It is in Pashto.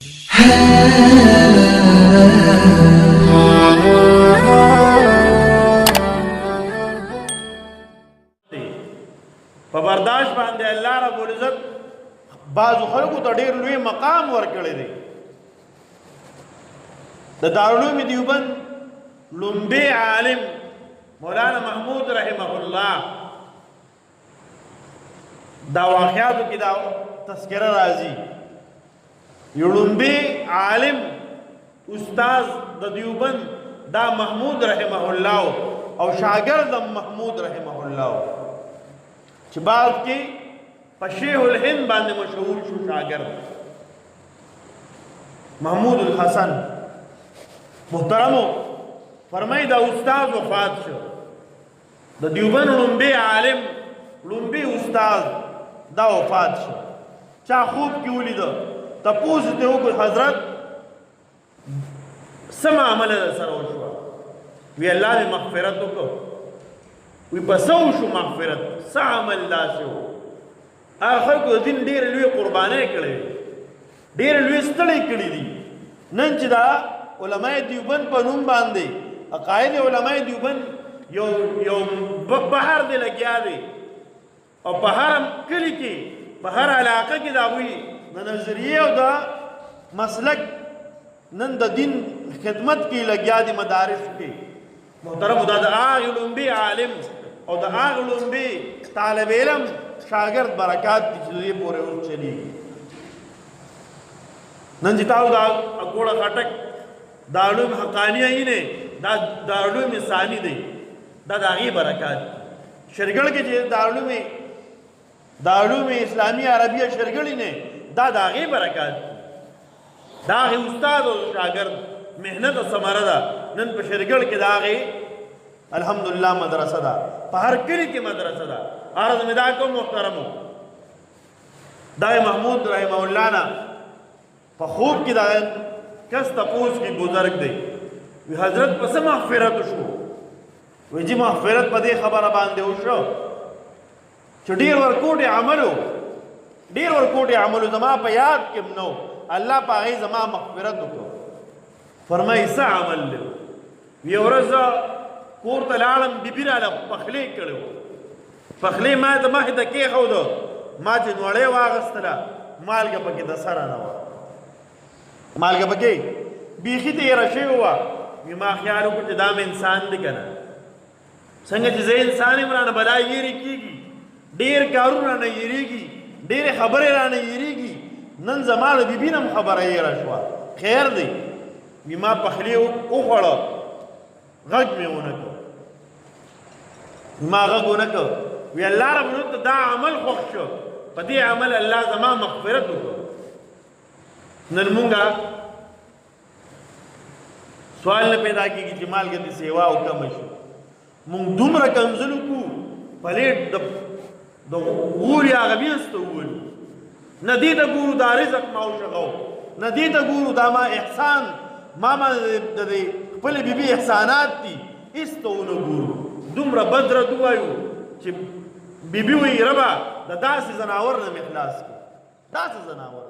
په برداشت باندې الله رب العزت بعضو خلکو ته ډېر لوی مقام ورکړی دی. د دارالعلوم دیوبند لومبی عالم مولانا محمود رحمه الله دا واقعاتو کې دا تذکره راځي. یو لومبی عالم استاذ د دیوبند دا محمود رحمه الله او شاگرد محمود رحمه الله چې بعد کې په شیخ الهند باندې مشهور شو شاگرد محمود الحسن. محترمو فرمای دا استاد وفات شو. د دیوبند لومبی عالم لومبی استاد دا وفات شو. چا خوب کې ولیده تپوس ته وکړ حضرت سم عمل سره وشو. وی الله دې مغفرت وکړو. وی بسو شو مغفرت څه عمل داسې و. هغه خلکو د دین ډېرې لویې قربانۍ کړې ډېرې لویې ستړې کړي دي. نن چې دا علماء دیوبند په نوم باندې عقاید علماء دیوبند یو بحر دی لګیا دی او په هر کلي کې په هر علاقه کې د هغوی د نظریې او د مسلک نن د دین خدمت کې لګیا دي مدارسو کې. محترم دا د هغه لومبي عالم او د هغه لومبي طالب علم شاگرد برکات دي چې دوی پورې اوس چلیږي. نن چې تاسو دا اکوړه خټک دارالعلوم حقانیه یې نه دا دارالعلوم ثاني دی دا د هغې برکات دي. شرګړ کې چې دارالعلوم اسلامي عربیه شرګړې نه دا د هغې برکات دي. دا هغې استاد او شاګرد محنت او ثمره ده. نن په شرګړ کې د هغې الحمدلله مدرسه ده. په هر کلي کې مدرسه ده. عرض مې دا کوم محترمو دا محمود رحمه الله نه په خوب کې دا کس تپوس کې بزرګ دی. وی حضرت په څه مغفرت شو؟ وی جی مغفرت په دې خبره باندې وشو چې ډېر ورکوټې عملو زما په یاد کې نو الله په هغې زما مغفرت وکړو. فرمایي څه عمل دی؟ وی ورځ کور ته لاړم بیبي راله پخلی کړی و. پخلی ما د مخې ته کېښوده ما چې نوړۍ واغېستله مالګه پکې د سره نه وه. مالګه پکې بیخي تېره شوې وه. وی ما خیال وکړو چې دا مې انسان دی که نه څنګه چې زه انسان یم رانه بلا یېرې کېږي ډېر کارونه رانه یېرېږي ډېرې خبرې رانه یېرېږي. نن زما د بیبي نه هم خبره یېره شوه. خیر دی. وی ما پخلی وخوړه غږ مې ونه کړ. ما غږ ونه کړ. وی الله رب العزت دا عمل خوښ شو په دې عمل الله زما مغفرت وکړو. نن مونږه سوال نه پیدا کېږي چې مالګه دې سیوا او کمه شي. مونږ دومره کنځل وکړو پلیټ د غوري هغه بیسته وولو. نه دې ته ګورو دا رزق ما وشغو نه دې ته ګورو دا ما احسان ما د دې خپلې بیبي احسانات دي هېڅ ته ونه ګورو. دومره بد رد ووایو چې بیبي وایي ربه د داسې زناور نه مې خلاص کړي. داسې زناور